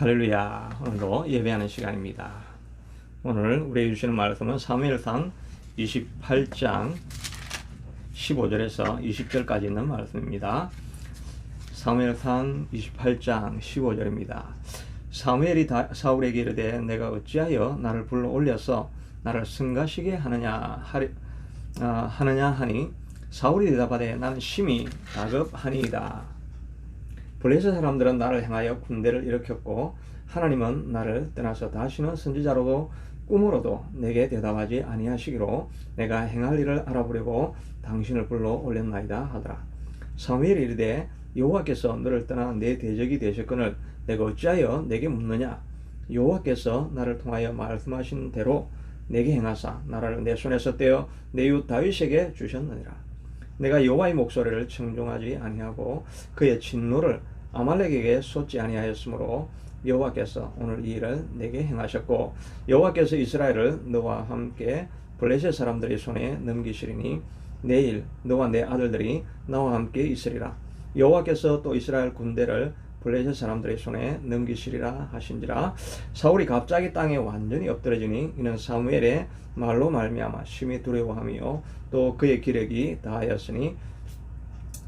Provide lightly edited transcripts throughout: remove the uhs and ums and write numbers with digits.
할렐루야. 오늘도 예배하는 시간입니다. 오늘 우리에게 주시는 말씀은 사무엘상 28장 15절에서 20절까지 있는 말씀입니다. 사무엘상 28장 15절입니다. 사무엘이 사울에게 이르되 내가 어찌하여 나를 불러 올려서 나를 승가시게 하느냐 하니 사울이 대답하되 나는 심히 다급하니이다. 블레셋 사람들은 나를 향하여 군대를 일으켰고 하나님은 나를 떠나서 다시는 선지자로도 꿈으로도 내게 대답하지 아니하시기로 내가 행할 일을 알아보려고 당신을 불러 올렸나이다 하더라. 사무엘이 이르되 여호와께서 너를 떠나 내 대적이 되셨거늘 내가 어찌하여 내게 묻느냐. 여호와께서 나를 통하여 말씀하신 대로 내게 행하사 나라를 내 손에서 떼어 내 이웃 다윗에게 주셨느니라. 내가 여호와의 목소리를 청종하지 아니하고 그의 진노를 아말렉에게 쏟지 아니하였으므로 여호와께서 오늘 이 일을 내게 행하셨고 여호와께서 이스라엘을 너와 함께 블레셋 사람들의 손에 넘기시리니 내일 너와 내 아들들이 나와 함께 있으리라. 여호와께서 또 이스라엘 군대를 블레셋 사람들의 손에 넘기시리라 하신지라. 사울이 갑자기 땅에 완전히 엎드러지니 이는 사무엘의 말로 말미암아 심히 두려워하며 또 그의 기력이 다하였으니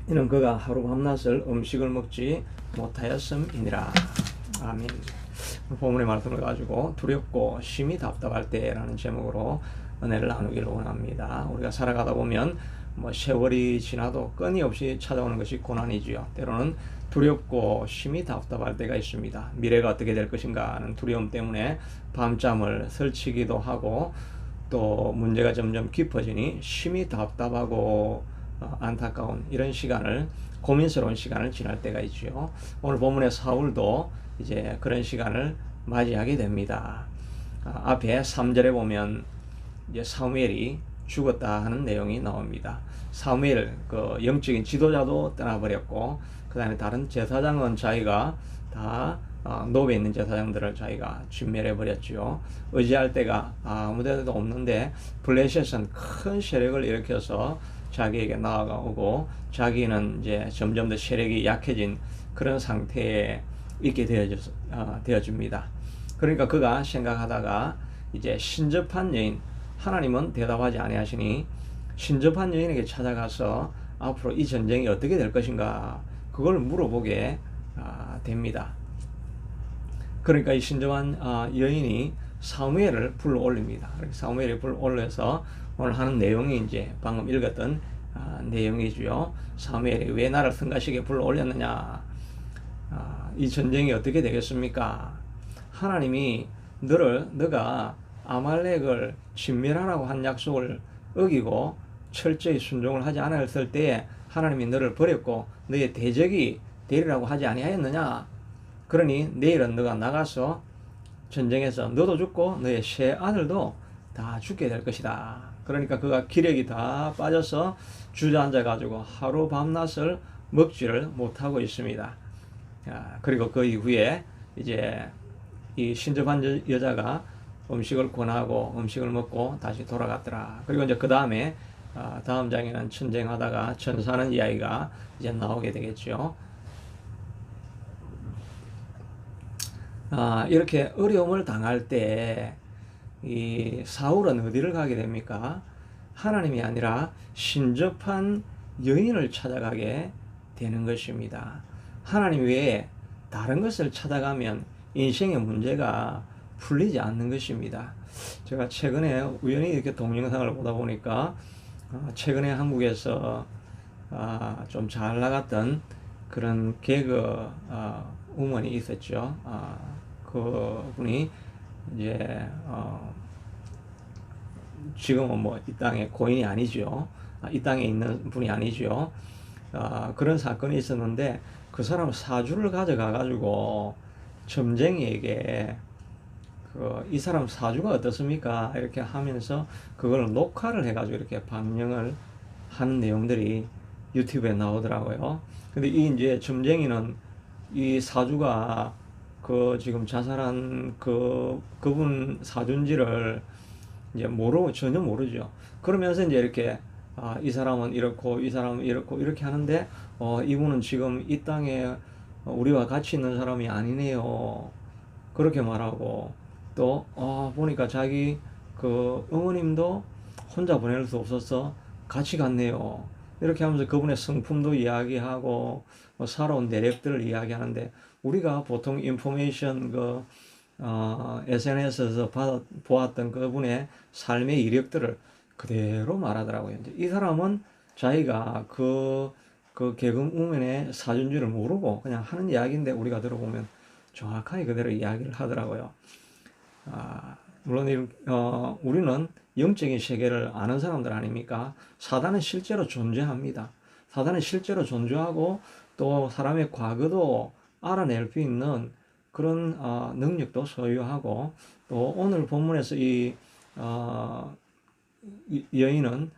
이는 그가 하루 밤낮을 음식을 먹지 못하였음이니라. 아멘. 본문의 말씀을 가지고 두렵고 심히 답답할 때라는 제목으로 은혜를 나누기를 원합니다. 우리가 살아가다 보면 세월이 지나도 끊임없이 찾아오는 것이 고난이지요. 때로는 두렵고 심히 답답할 때가 있습니다. 미래가 어떻게 될 것인가 하는 두려움 때문에 밤잠을 설치기도 하고 또 문제가 점점 깊어지니 심히 답답하고 안타까운 이런 시간을 고민스러운 시간을 지날 때가 있죠. 오늘 본문의 사울도 이제 그런 시간을 맞이하게 됩니다. 앞에 3절에 보면 이제 사무엘이 죽었다 하는 내용이 나옵니다. 사무엘 그 영적인 지도자도 떠나버렸고 그 다음에 다른 제사장은 자기가 다 노베 있는 제사장들을 자기가 진멸해 버렸죠. 의지할 데가 아무데도 없는데 블레셋은 큰 세력을 일으켜서 자기에게 나아가고 자기는 이제 점점 더 세력이 약해진 그런 상태에 있게 되어집니다. 그러니까 그가 생각하다가 이제 신접한 여인, 하나님은 대답하지 아니하시니 신접한 여인에게 찾아가서 앞으로 이 전쟁이 어떻게 될 것인가 그걸 물어보게 됩니다. 그러니까 이 신접한 여인이 사무엘을 불러 올립니다. 사무엘이 불러 올려서 오늘 하는 내용이 이제 방금 읽었던 내용이죠. 사무엘이 왜 나를 승가시게 불러 올렸느냐. 이 전쟁이 어떻게 되겠습니까? 하나님이 너가 아말렉을 진멸하라고 한 약속을 어기고 철저히 순종을 하지 않았을 때에 하나님이 너를 버렸고 너의 대적이 되리라고 하지 아니하였느냐. 그러니 내일은 너가 나가서 전쟁에서 너도 죽고 너의 세 아들도 다 죽게 될 것이다. 그러니까 그가 기력이 다 빠져서 주저앉아 가지고 하루 밤낮을 먹지를 못하고 있습니다. 그리고 그 이후에 이제 이 신접한 여자가 음식을 권하고 음식을 먹고 다시 돌아갔더라. 그리고 이제 그 다음에 다음 장에는 전쟁하다가 전사하는 이야기가 이제 나오게 되겠죠. 이렇게 어려움을 당할 때 이 사울은 어디를 가게 됩니까? 하나님이 아니라 신접한 여인을 찾아가게 되는 것입니다. 하나님 외에 다른 것을 찾아가면 인생의 문제가 풀리지 않는 것입니다. 제가 최근에 우연히 이렇게 동영상을 보다 보니까 최근에 한국에서 좀 잘 나갔던 그런 개그 우먼이 있었죠. 그분이 이제 지금은 이 땅에 고인이 아니죠. 이 땅에 있는 분이 아니죠. 그런 사건이 있었는데 그 사람 사주를 가져가 가지고 점쟁이에게 이 사람 사주가 어떻습니까? 이렇게 하면서 그걸 녹화를 해가지고 이렇게 방영을 하는 내용들이 유튜브에 나오더라고요. 근데 이 이제 점쟁이는 이 사주가 지금 자살한 그분 사주인지를 이제 전혀 모르죠. 그러면서 이제 이렇게 이 사람은 이렇고 이 사람은 이렇고 이렇게 하는데 이분은 지금 이 땅에 우리와 같이 있는 사람이 아니네요. 그렇게 말하고 또 보니까 자기 그 어머님도 혼자 보낼 수 없어서 같이 갔네요. 이렇게 하면서 그분의 성품도 이야기하고 뭐 살아온 내력들을 이야기하는데 우리가 보통 인포메이션 SNS에서 보았던 그분의 삶의 이력들을 그대로 말하더라고요. 이제 이 사람은 자기가 그 개그우먼의 사준지를 모르고 그냥 하는 이야기인데 우리가 들어보면 정확하게 그대로 이야기를 하더라고요. 물론 우리는 영적인 세계를 아는 사람들 아닙니까? 사단은 실제로 존재합니다. 사단은 실제로 존재하고 또 사람의 과거도 알아낼 수 있는 그런 능력도 소유하고 또 오늘 본문에서 이 여인은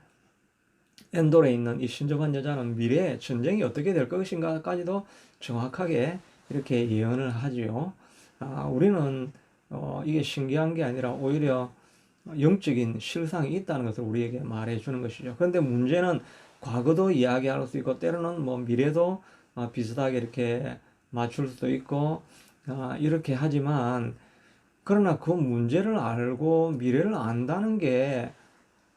엔돌에 있는 이 신접한 여자는 미래에 전쟁이 어떻게 될 것인가까지도 정확하게 이렇게 예언을 하지요. 우리는 이게 신기한 게 아니라 오히려 영적인 실상이 있다는 것을 우리에게 말해 주는 것이죠. 그런데 문제는 과거도 이야기할 수 있고 때로는 뭐 미래도 비슷하게 이렇게 맞출 수도 있고 이렇게 하지만 그러나 그 문제를 알고 미래를 안다는 게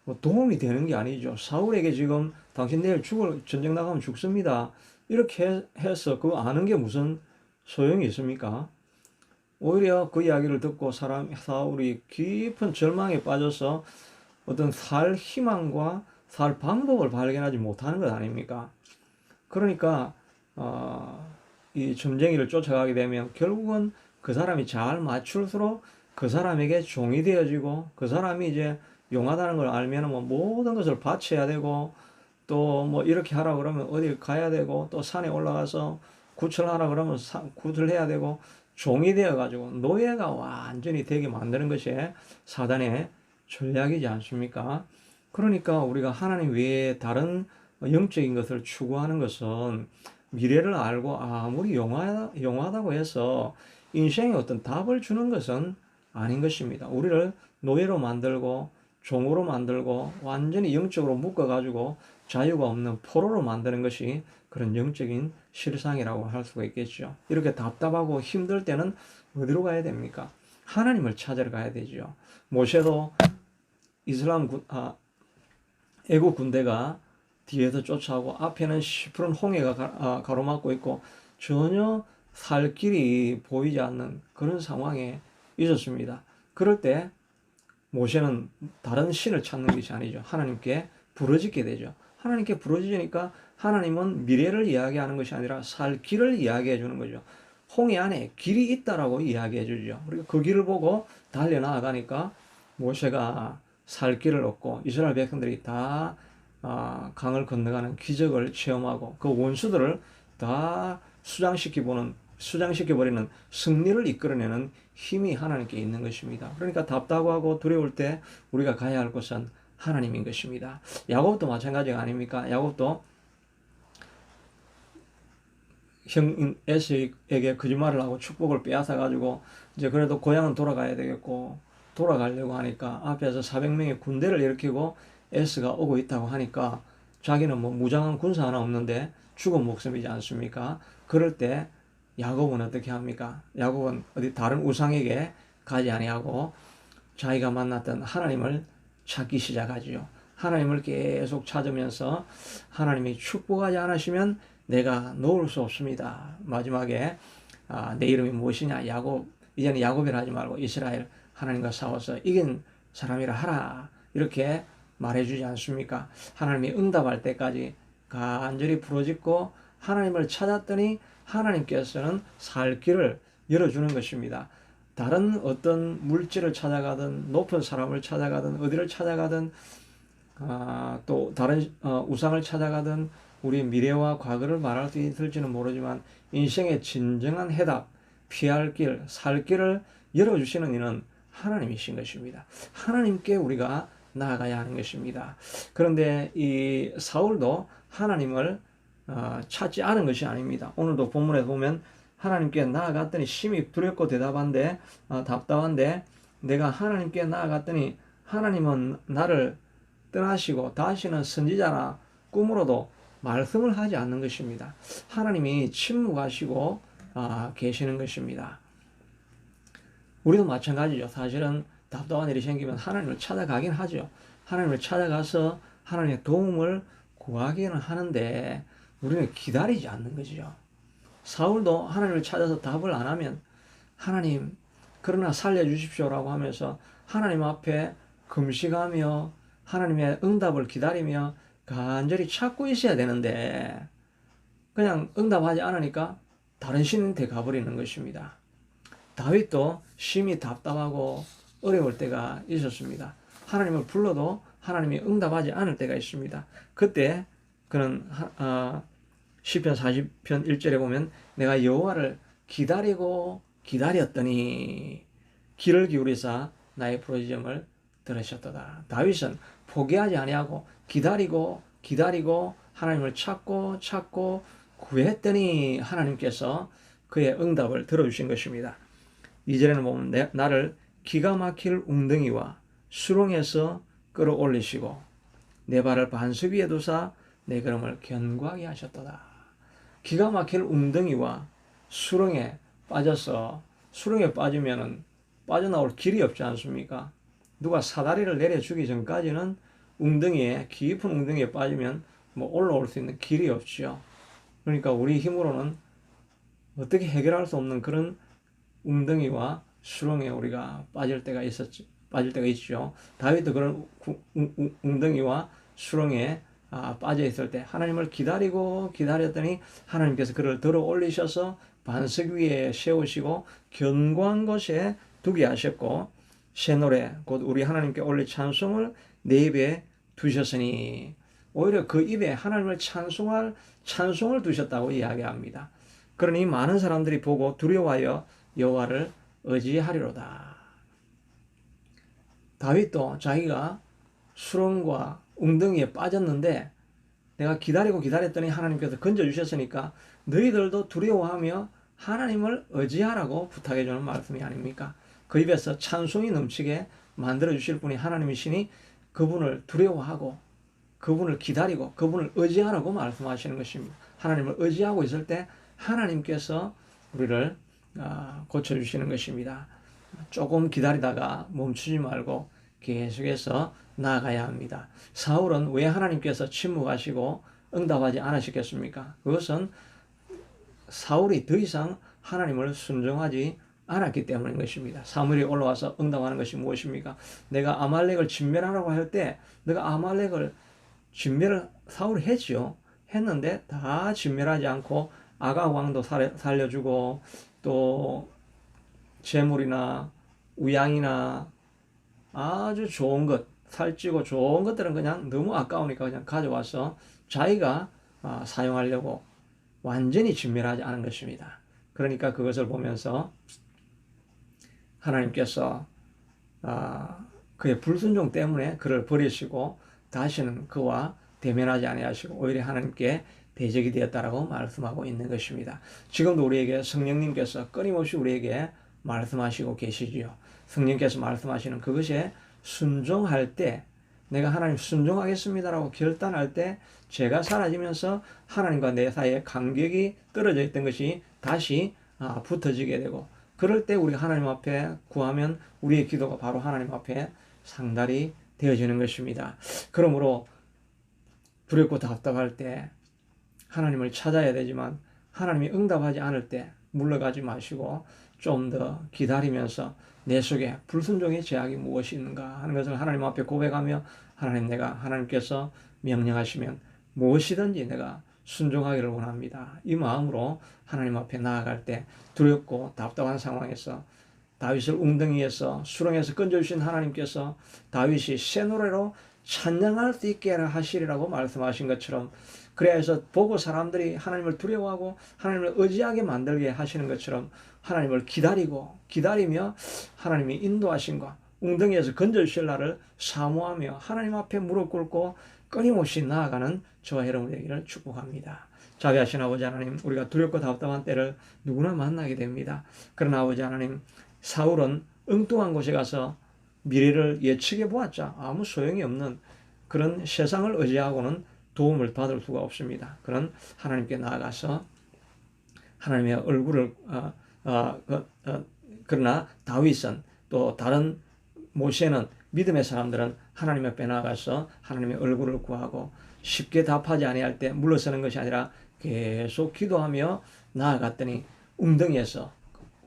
뭐 도움이 되는 게 아니죠. 사울에게 지금 당신 내일 전쟁 나가면 죽습니다. 이렇게 해서 그거 아는 게 무슨 소용이 있습니까? 오히려 그 이야기를 듣고 사울이 깊은 절망에 빠져서 어떤 살 희망과 살 방법을 발견하지 못하는 것 아닙니까? 그러니까 이 점쟁이를 쫓아가게 되면 결국은 그 사람이 잘 맞출수록 그 사람에게 종이 되어지고 그 사람이 이제 용하다는 걸 알면 뭐 모든 것을 바쳐야 되고 또 뭐 이렇게 하라 그러면 어딜 가야 되고 또 산에 올라가서 구출하라 그러면 구출해야 되고 종이 되어 가지고 노예가 완전히 되게 만드는 것이 사단의 전략이지 않습니까? 그러니까 우리가 하나님 외에 다른 영적인 것을 추구하는 것은 미래를 알고 아무리 용하다고 해서 인생에 어떤 답을 주는 것은 아닌 것입니다. 우리를 노예로 만들고 종으로 만들고 완전히 영적으로 묶어가지고 자유가 없는 포로로 만드는 것이 그런 영적인 실상이라고 할 수가 있겠죠. 이렇게 답답하고 힘들 때는 어디로 가야 됩니까? 하나님을 찾으러 가야 되죠. 모세도 애국 군대가 뒤에서 쫓아오고 앞에는 시푸른 홍해가 가로막고 있고 전혀 살 길이 보이지 않는 그런 상황에 있었습니다. 그럴 때 모세는 다른 신을 찾는 것이 아니죠. 하나님께 부르짖게 되죠. 하나님께 부르짖으니까 하나님은 미래를 이야기하는 것이 아니라 살 길을 이야기해 주는 거죠. 홍해 안에 길이 있다라고 이야기해 주죠. 그리고 그 길을 보고 달려 나아가니까 모세가 살 길을 얻고 이스라엘 백성들이 다 강을 건너가는 기적을 체험하고 그 원수들을 다 수장시켜버리는 승리를 이끌어내는 힘이 하나님께 있는 것입니다. 그러니까 답답하고 두려울 때 우리가 가야 할 곳은 하나님인 것입니다. 야곱도 마찬가지가 아닙니까? 야곱도 형인 에서에게 거짓말을 하고 축복을 빼앗아 가지고 이제 그래도 고향은 돌아가야 되겠고 돌아가려고 하니까 앞에서 400명의 군대를 일으키고 에스가 오고 있다고 하니까 자기는 뭐 무장한 군사 하나 없는데 죽은 목숨이지 않습니까? 그럴 때 야곱은 어떻게 합니까? 야곱은 어디 다른 우상에게 가지 아니하고 자기가 만났던 하나님을 찾기 시작하지요. 하나님을 계속 찾으면서 하나님이 축복하지 않으시면 내가 놓을 수 없습니다. 마지막에 내 이름이 무엇이냐? 야곱. 이제는 야곱이라 하지 말고 이스라엘, 하나님과 싸워서 이긴 사람이라 하라. 이렇게 말해주지 않습니까? 하나님이 응답할 때까지 간절히 부르짖고 하나님을 찾았더니 하나님께서는 살 길을 열어주는 것입니다. 다른 어떤 물질을 찾아가든 높은 사람을 찾아가든 어디를 찾아가든 또 다른 우상을 찾아가든 우리 미래와 과거를 말할 수 있을지는 모르지만 인생의 진정한 해답, 피할 길, 살 길을 열어주시는 이는 하나님이신 것입니다. 하나님께 우리가 나아가야 하는 것입니다. 그런데 이 사울도 하나님을 찾지 않은 것이 아닙니다. 오늘도 본문에 보면 하나님께 나아갔더니 심히 두렵고 답답한데 내가 하나님께 나아갔더니 하나님은 나를 떠나시고 다시는 선지자나 꿈으로도 말씀을 하지 않는 것입니다. 하나님이 침묵하시고 계시는 것입니다. 우리도 마찬가지죠. 사실은 답답한 일이 생기면 하나님을 찾아가긴 하죠. 하나님을 찾아가서 하나님의 도움을 구하기는 하는데 우리는 기다리지 않는 거죠. 사울도 하나님을 찾아서 답을 안 하면 하나님 그러나 살려주십시오라고 하면서 하나님 앞에 금식하며 하나님의 응답을 기다리며 간절히 찾고 있어야 되는데 그냥 응답하지 않으니까 다른 신한테 가버리는 것입니다. 다윗도 심히 답답하고 어려울 때가 있었습니다. 하나님을 불러도 하나님이 응답하지 않을 때가 있습니다. 그때 그는 시편 40편 1절에 보면 내가 여호와를 기다리고 기다렸더니 귀를 기울이사 나의 부르짖음을 들으셨도다. 다윗은 포기하지 아니하고 기다리고 기다리고 하나님을 찾고 구했더니 하나님께서 그의 응답을 들어주신 것입니다. 2절에는 보면 나를 기가 막힐 웅덩이와 수렁에서 끌어올리시고 내 발을 반석 위에 두사 내 걸음을 견고하게 하셨도다. 기가 막힐 웅덩이와 수렁에 빠져서 수렁에 빠지면은 빠져나올 길이 없지 않습니까? 누가 사다리를 내려주기 전까지는 웅덩이에 깊은 웅덩이에 빠지면 뭐 올라올 수 있는 길이 없지요. 그러니까 우리 힘으로는 어떻게 해결할 수 없는 그런 웅덩이와 수렁에 우리가 빠질 때가 있죠. 다윗도 그런 웅덩이와 수렁에 빠져 있을 때 하나님을 기다리고 기다렸더니 하나님께서 그를 들어 올리셔서 반석 위에 세우시고 견고한 곳에 두게 하셨고 새 노래 곧 우리 하나님께 올릴 찬송을 내 입에 두셨으니 오히려 그 입에 하나님을 찬송할 찬송을 두셨다고 이야기합니다. 그러니 많은 사람들이 보고 두려워하여 여호와를 의지하리로다. 다윗도 자기가 수렁과 웅덩이에 빠졌는데 내가 기다리고 기다렸더니 하나님께서 건져주셨으니까 너희들도 두려워하며 하나님을 의지하라고 부탁해 주는 말씀이 아닙니까? 그 입에서 찬송이 넘치게 만들어 주실 분이 하나님이시니 그분을 두려워하고 그분을 기다리고 그분을 의지하라고 말씀하시는 것입니다. 하나님을 의지하고 있을 때 하나님께서 우리를 고쳐주시는 것입니다. 조금 기다리다가 멈추지 말고 계속해서 나아가야 합니다. 사울은 왜 하나님께서 침묵하시고 응답하지 않으셨겠습니까? 그것은 사울이 더 이상 하나님을 순종하지 않았기 때문인 것입니다. 사무엘이 올라와서 응답하는 것이 무엇입니까? 내가 아말렉을 진멸하라고 할 때 내가 아말렉을 진멸을 사울이 했죠. 했는데 다 진멸하지 않고 아각 왕도 살려주고 또 재물이나 우양이나 아주 좋은 것, 살찌고 좋은 것들은 그냥 너무 아까우니까 그냥 가져와서 자기가 사용하려고 완전히 진멸하지 않은 것입니다. 그러니까 그것을 보면서 하나님께서 그의 불순종 때문에 그를 버리시고 다시는 그와 대면하지 아니하시고 오히려 하나님께 대적이 되었다라고 말씀하고 있는 것입니다. 지금도 우리에게 성령님께서 끊임없이 우리에게 말씀하시고 계시지요. 성령께서 말씀하시는 그것에 순종할 때 내가 하나님 순종하겠습니다라고 결단할 때 죄가 사라지면서 하나님과 내 사이에 간격이 떨어져 있던 것이 다시 붙어지게 되고 그럴 때 우리가 하나님 앞에 구하면 우리의 기도가 바로 하나님 앞에 상달이 되어지는 것입니다. 그러므로 두렵고 답답할 때 하나님을 찾아야 되지만 하나님이 응답하지 않을 때 물러가지 마시고 좀 더 기다리면서 내 속에 불순종의 제약이 무엇이 있는가 하는 것을 하나님 앞에 고백하며 하나님 내가 하나님께서 명령하시면 무엇이든지 내가 순종하기를 원합니다. 이 마음으로 하나님 앞에 나아갈 때 두렵고 답답한 상황에서 다윗을 웅덩이에서 수렁에서 건져주신 하나님께서 다윗이 새 노래로 찬양할 수 있게 하시리라고 말씀하신 것처럼 그래야 해서 보고 사람들이 하나님을 두려워하고 하나님을 의지하게 만들게 하시는 것처럼 하나님을 기다리며 하나님이 인도하신과 웅덩이에서 건져주실 날을 사모하며 하나님 앞에 무릎 꿇고 끊임없이 나아가는 저와 여러분 되기를 축복합니다. 자비하신 아버지 하나님, 우리가 두렵고 답답한 때를 누구나 만나게 됩니다. 그러나 아버지 하나님, 사울은 엉뚱한 곳에 가서 미래를 예측해 보았자 아무 소용이 없는 그런 세상을 의지하고는 도움을 받을 수가 없습니다. 그런 하나님께 나아가서 하나님의 얼굴을 그러나 다윗은 또 다른 모세는 믿음의 사람들은 하나님 앞에 나아가서 하나님의 얼굴을 구하고 쉽게 답하지 아니할 때 물러서는 것이 아니라 계속 기도하며 나아갔더니 웅덩이에서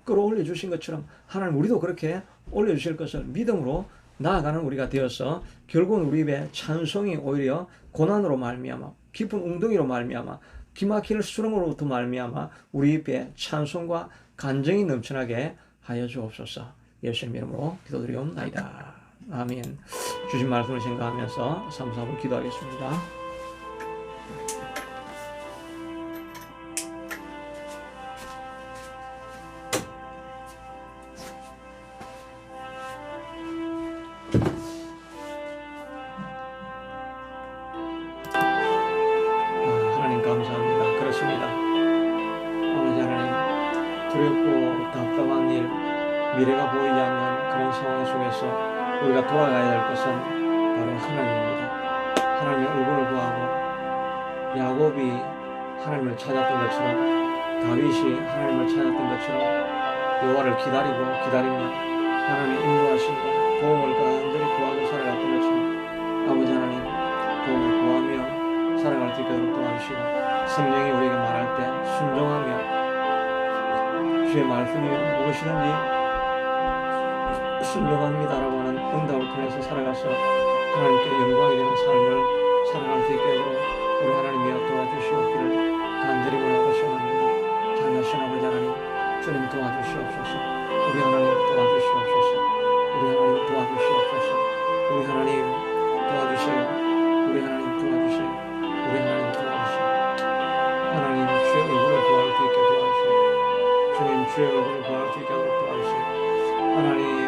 끌어올려 주신 것처럼 하나님 우리도 그렇게 올려주실 것을 믿음으로 나아가는 우리가 되어서 결국은 우리 입에 찬송이 오히려 고난으로 말미암아 깊은 웅덩이로 말미암아 기막히는 수렁으로부터 말미암아 우리 입에 찬송과 간정이 넘쳐나게 하여 주옵소서. 예수님 이름으로 기도드리옵나이다. 아멘. 주신 말씀을 생각하면서 3, 4분 기도하겠습니다. 하나님 감사합니다. 그렇습니다. 아버지 하나님, 두렵고 답답한 일, 미래가 보이지 않는 그런 상황 속에서 우리가 돌아가야 될 것은 바로 하나님입니다. 하나님의 얼굴을 구하고 야곱이 하나님을 찾았던 것처럼 다윗이 하나님을 찾았던 것처럼 여호와를 기다리며 하나님의 인도하심과 도움을 간절히 구하고 살아갔던 것처럼 아버지 하나님 도움을 구하며 살아갈 수 있도록 도와주시고 성령이 우리에게 말할 때 순종하며 주의 말씀이 무엇이든지 순종합니다라고 하는 응답을 통해서 살아가서 하나님께 영광이 되는 삶을 살아갈 수 있게 되도록 우리 하나님이여 도와주시옵기를 간절히 원하고 소원합니다. 자녀신 아버지 하나님 주님 도와주시옵소서. 우리 하나님 도와주시옵소서. 우리 하나님 도와주시옵소서. 우리 하나님 도와주세요. 우리 하나님 도와주세요. 우리 하나님 도와주세요. 하나님 주의 얼굴을 구할 수 있게 도와주세요. 주님 주의 얼굴을 구할 수 있게 도와주세요. 하나님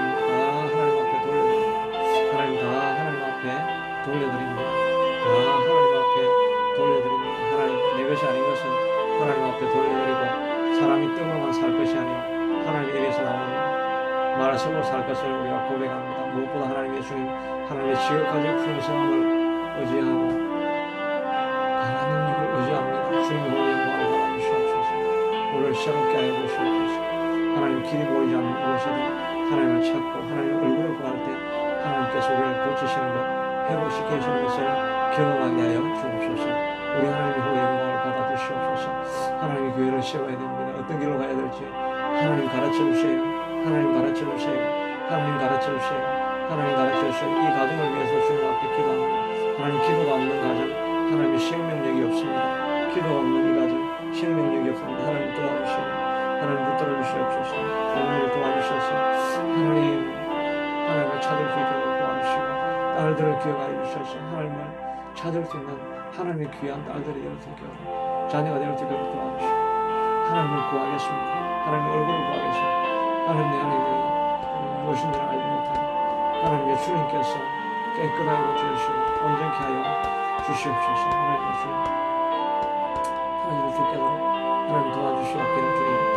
돌려드립니다. 하나님 앞에 돌려드립니다. 하나님 내 것이 아닌 것은 하나님 앞에 돌려드리고 사람이 뜨거만 살 것이 아니라 하나님 입에서 나오는 말씀으로 살 것을 우리가 고백합니다. 무엇보다 하나님의 주님 하나님의 지극하신 풍성함을 의지하고 강한 능력을 의지합니다. 주님의 홀 영광을 받아주시옵소서. 우리를 새롭게 하여 주시옵소서. 하나님 길이 보이지 않는 무엇이든 하나님을 찾고 하나님의 얼굴을 구할 때 하나님께서 우리를 고치시는 것 회복시키시는 것을 경험하게 하여 주옵소서. 우리 하나님의 후의 영광을 받아주시옵소서. 하나님의 교회를 세워야 됩니다. 어떤 길로 가야 될지 하나님 가르쳐주세요. 하나님 가르쳐주세요. 하나님 가르쳐주세요. 하나님 가르쳐주세요. 이 가정을 위해서 주님 앞에 기도합니다. 하나님 기도가 없는 가정 하나님의 생명력이 없습니다. 기도가 없는 이 가정 생명력이 없습니다. 하나님 도와주시고 하나님 붙들어 주시옵소서. 오늘 도와주셔서 하나님을 찾을 수 있도록 도와주시고 딸들을 기억하여 주셔서 하나님을 찾을 수 있는 하나님의 귀한 딸들이 될 수 있게 하고 자녀가 될 수 있도록 도와주시고 하나님을 구하겠습니다. 하나님의 얼굴을 구하겠습니다. 하나님의 무엇인지를 알지 못하니 하나님의 주님께서 깨끗하게 고쳐주시고 온전케 하여 주시옵소서. 하나님의 주님 찾을 수 있게 하도록 하나님 도와주시옵기를 주님